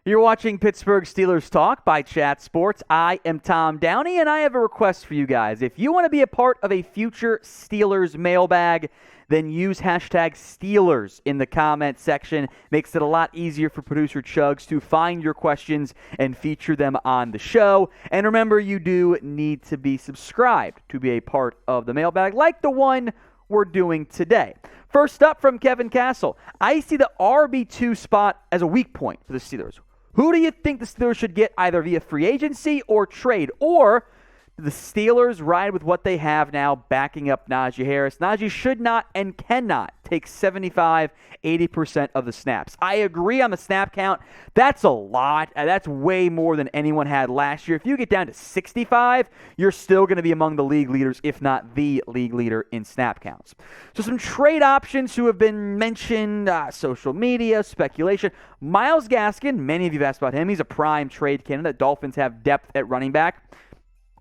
You're watching Pittsburgh Steelers Talk by Chat Sports. I am Tom Downey, and I have a request for you guys. If you want to be a part of a future Steelers mailbag, then use hashtag Steelers in the comment section. Makes it a lot easier for producer Chugs to find your questions and feature them on the show. And remember, you do need to be subscribed to be a part of the mailbag, like the one we're doing today. First up from Kevin Castle, I see the RB2 spot as a weak point for the Steelers. Who do you think the Steelers should get either via free agency or trade? Or do the Steelers ride with what they have now, backing up Najee Harris? Najee should not and cannot take 75, 80% of the snaps. I agree on the snap count. That's a lot. That's way more than anyone had last year. If you get down to 65, you're still going to be among the league leaders, if not the league leader in snap counts. So some trade options who have been mentioned, social media, speculation. Myles Gaskin, many of you have asked about him. He's a prime trade candidate. Dolphins have depth at running back.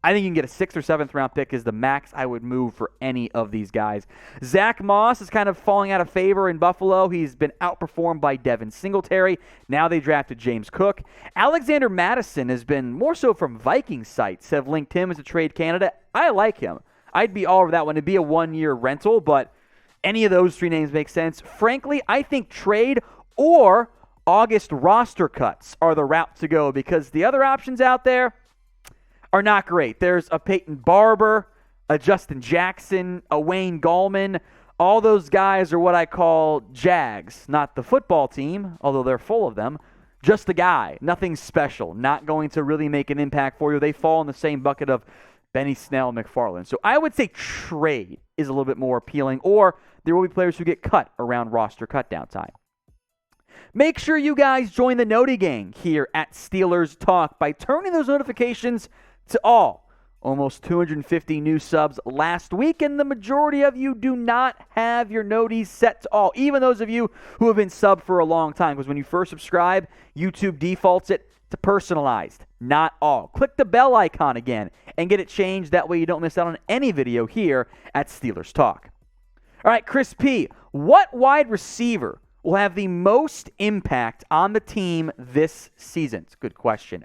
I think you can get a 6th or 7th round pick is the max I would move for any of these guys. Zach Moss is kind of falling out of favor in Buffalo. He's been outperformed by Devin Singletary. Now they drafted James Cook. Alexander Madison has been, more so from Viking sites, have linked him as a trade candidate. I like him. I'd be all over that one. It'd be a one-year rental, but any of those three names make sense. Frankly, I think trade or August roster cuts are the route to go because the other options out there are not great. There's a Peyton Barber, a Justin Jackson, a Wayne Gallman. All those guys are what I call Jags, not the football team, although they're full of them. Just a guy, nothing special, not going to really make an impact for you. They fall in the same bucket of Benny Snell and McFarland. So I would say trade is a little bit more appealing, or there will be players who get cut around roster cutdown time. Make sure you guys join the Noti Gang here at Steelers Talk by turning those notifications to all. Almost 250 new subs last week, and the majority of you do not have your noties set to all, even those of you who have been subbed for a long time, because when you first subscribe, YouTube defaults it to personalized, not all. Click the bell icon again and get it changed. That way you don't miss out on any video here at Steelers Talk. All right, Chris P., what wide receiver will have the most impact on the team this season? It's a good question.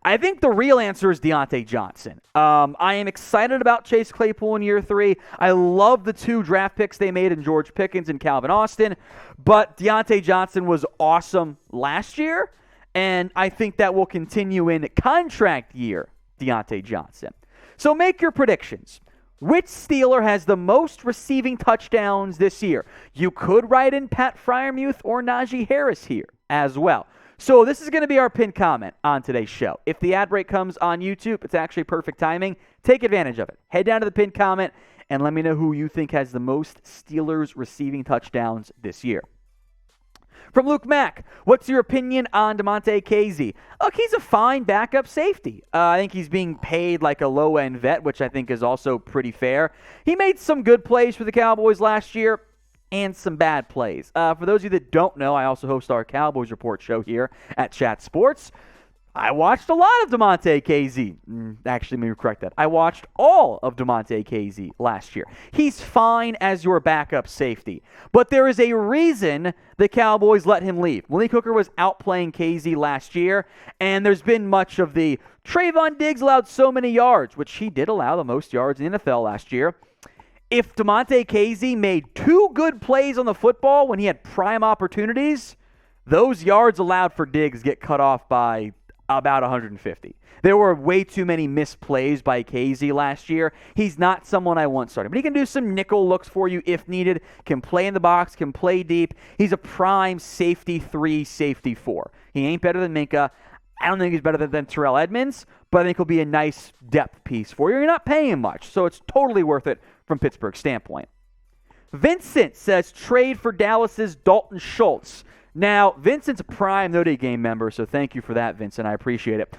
I think the real answer is Diontae Johnson. I am excited about Chase Claypool in year 3. I love the 2 draft picks they made in George Pickens and Calvin Austin, but Diontae Johnson was awesome last year, and I think that will continue in contract year Diontae Johnson. So make your predictions. Which Steeler has the most receiving touchdowns this year? You could write in Pat Freiermuth or Najee Harris here as well. So this is going to be our pinned comment on today's show. If the ad break comes on YouTube, it's actually perfect timing. Take advantage of it. Head down to the pinned comment and let me know who you think has the most Steelers receiving touchdowns this year. From Luke Mack, what's your opinion on Damontae Kazee? Look, he's a fine backup safety. I think he's being paid like a low-end vet, which I think is also pretty fair. He made some good plays for the Cowboys last year and some bad plays. For those of you that don't know, I also host our Cowboys Report show here at Chat Sports. I watched a lot of Damontae Kazee. Actually, let me correct that. I watched all of Damontae Kazee last year. He's fine as your backup safety. But there is a reason the Cowboys let him leave. Malik Hooker was outplaying Kazee last year, and there's been much of the Trayvon Diggs allowed so many yards, which he did allow the most yards in the NFL last year. If Damontae Kazee made 2 good plays on the football when he had prime opportunities, those yards allowed for Diggs get cut off by about 150. There were way too many missed plays by Kazee last year. He's not someone I want starting, but he can do some nickel looks for you if needed, can play in the box, can play deep. He's a prime safety 3, safety 4. He ain't better than Minka. I don't think he's better than Terrell Edmonds, but I think he'll be a nice depth piece for you. You're not paying him much, so it's totally worth it from Pittsburgh's standpoint. Vincent says trade for Dallas's Dalton Schultz. Now, Vincent's a prime Noti Game member, so thank you for that, Vincent. I appreciate it.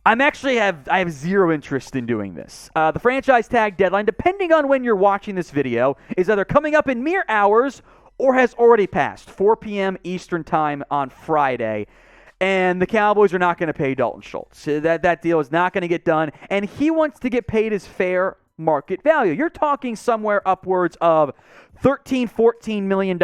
I have zero interest in doing this. The franchise tag deadline, depending on when you're watching this video, is either coming up in mere hours or has already passed, 4 p.m. Eastern time on Friday. And the Cowboys are not going to pay Dalton Schultz. That deal is not going to get done, and he wants to get paid his fair market value. You're talking somewhere upwards of $13, $14 million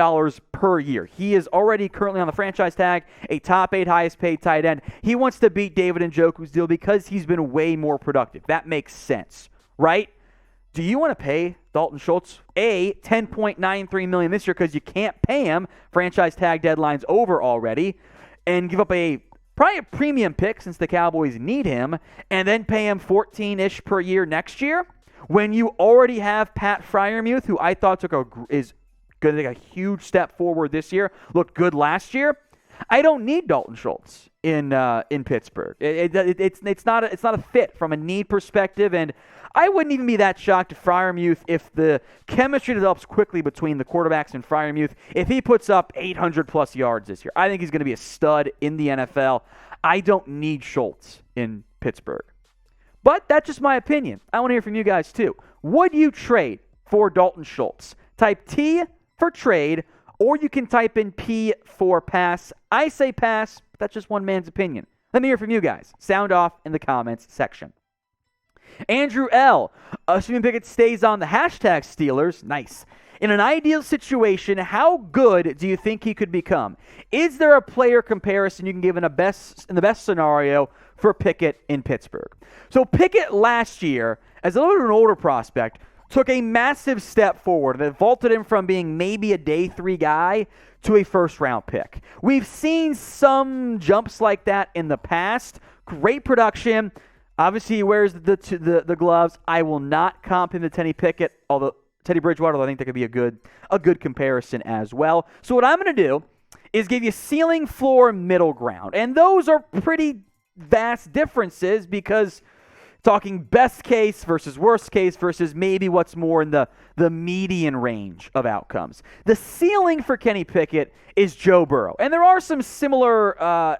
per year. He is already currently on the franchise tag, a top 8 highest paid tight end. He wants to beat David Njoku's deal because he's been way more productive. That makes sense, right? Do you want to pay Dalton Schultz $10.93 million this year because you can't pay him? Franchise tag deadline's over already, and give up probably a premium pick since the Cowboys need him, and then pay him $14-ish per year next year when you already have Pat Freiermuth, who I thought is going to take a huge step forward this year, looked good last year. I don't need Dalton Schultz in Pittsburgh. It's not a fit from a need perspective, and I wouldn't even be that shocked if Freiermuth, if the chemistry develops quickly between the quarterbacks and Freiermuth, if he puts up 800-plus yards this year. I think he's going to be a stud in the NFL. I don't need Schultz in Pittsburgh. But that's just my opinion. I want to hear from you guys, too. Would you trade for Dalton Schultz? Type T for trade, or you can type in P for pass. I say pass, but that's just one man's opinion. Let me hear from you guys. Sound off in the comments section. Andrew L. Assuming Pickett stays on the hashtag Steelers. Nice. In an ideal situation, how good do you think he could become? Is there a player comparison you can give in the best scenario for Pickett in Pittsburgh? So Pickett last year, as a little bit of an older prospect, took a massive step forward that vaulted him from being maybe a day 3 guy to a first-round pick. We've seen some jumps like that in the past. Great production. Obviously, he wears the gloves. I will not comp him to Teddy Bridgewater, although I think that could be a good comparison as well. So what I'm going to do is give you ceiling, floor, middle ground. And those are pretty vast differences because talking best case versus worst case versus maybe what's more in the median range of outcomes. The ceiling for Kenny Pickett is Joe Burrow. And there are some similar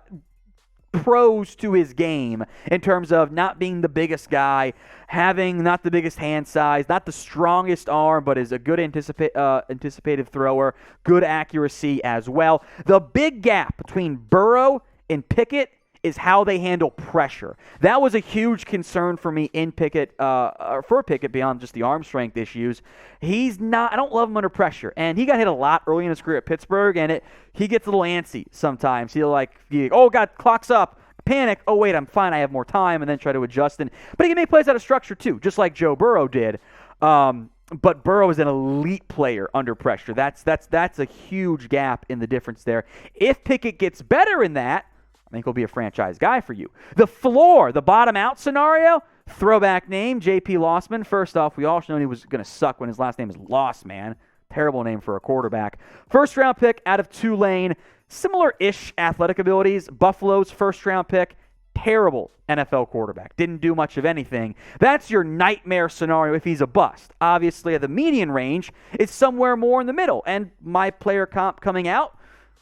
pros to his game in terms of not being the biggest guy, having not the biggest hand size, not the strongest arm, but is a good anticipative thrower, good accuracy as well. The big gap between Burrow and Pickett is how they handle pressure. That was a huge concern for me in Pickett, for Pickett beyond just the arm strength issues. I don't love him under pressure. And he got hit a lot early in his career at Pittsburgh, and he gets a little antsy sometimes. Oh, God, clock's up. Panic. Oh, wait, I'm fine. I have more time, and then try to adjust. But he can make plays out of structure, too, just like Joe Burrow did. But Burrow is an elite player under pressure. That's a huge gap in the difference there. If Pickett gets better in that, I think he'll be a franchise guy for you. The floor, the bottom out scenario, throwback name, J.P. Lossman. First off, we all known he was going to suck when his last name is Lossman. Terrible name for a quarterback. First round pick out of Tulane. Similar-ish athletic abilities. Buffalo's first round pick. Terrible NFL quarterback. Didn't do much of anything. That's your nightmare scenario if he's a bust. Obviously, the median range is somewhere more in the middle. And my player comp coming out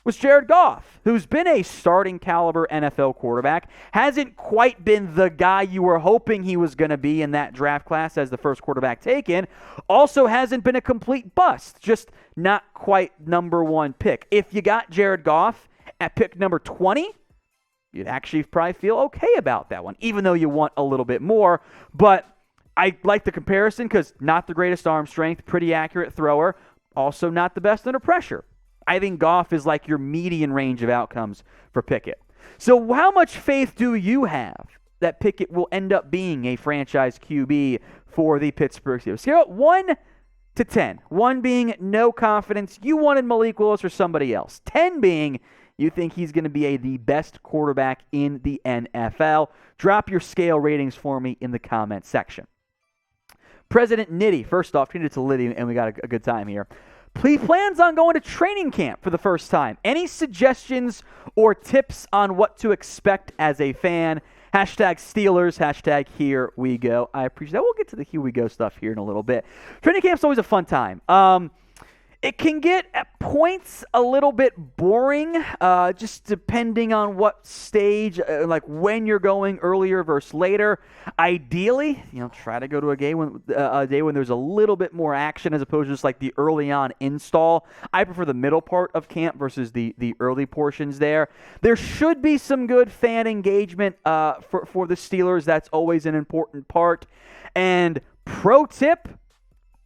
was Jared Goff, who's been a starting caliber NFL quarterback, hasn't quite been the guy you were hoping he was going to be in that draft class as the first quarterback taken, also hasn't been a complete bust, just not quite number 1 pick. If you got Jared Goff at pick number 20, you'd actually probably feel okay about that one, even though you want a little bit more. But I like the comparison because not the greatest arm strength, pretty accurate thrower, also not the best under pressure. I think Goff is like your median range of outcomes for Pickett. So how much faith do you have that Pickett will end up being a franchise QB for the Pittsburgh Steelers? Scale it 1 to 10. 1 being no confidence. You wanted Malik Willis or somebody else. 10 being you think he's going to be the best quarterback in the NFL. Drop your scale ratings for me in the comments section. President Nitty, first off, treated it to Liddy, and we got a good time here. He plans on going to training camp for the first time. Any suggestions or tips on what to expect as a fan? Hashtag Steelers, hashtag Here We Go. I appreciate that. We'll get to the Here We Go stuff here in a little bit. Training camp's always a fun time. It can get at points a little bit boring, just depending on what stage, like when you're going earlier versus later. Ideally, try to go to a day when there's a little bit more action as opposed to just like the early on install. I prefer the middle part of camp versus the early portions there. There should be some good fan engagement for the Steelers. That's always an important part. And Pro tip,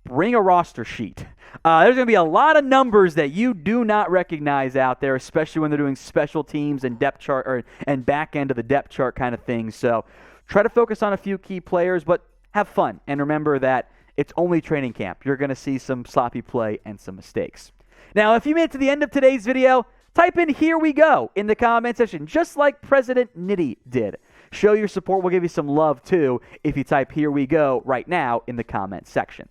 bring a roster sheet. There's going to be a lot of numbers that you do not recognize out there, especially when they're doing special teams and depth chart and back end of the depth chart kind of things. So try to focus on a few key players, but have fun. And remember that it's only training camp. You're going to see some sloppy play and some mistakes. Now, if you made it to the end of today's video, type in "Here we go" in the comment section, just like President Nitty did. Show your support. We'll give you some love, too, if you type "Here we go" right now in the comment section.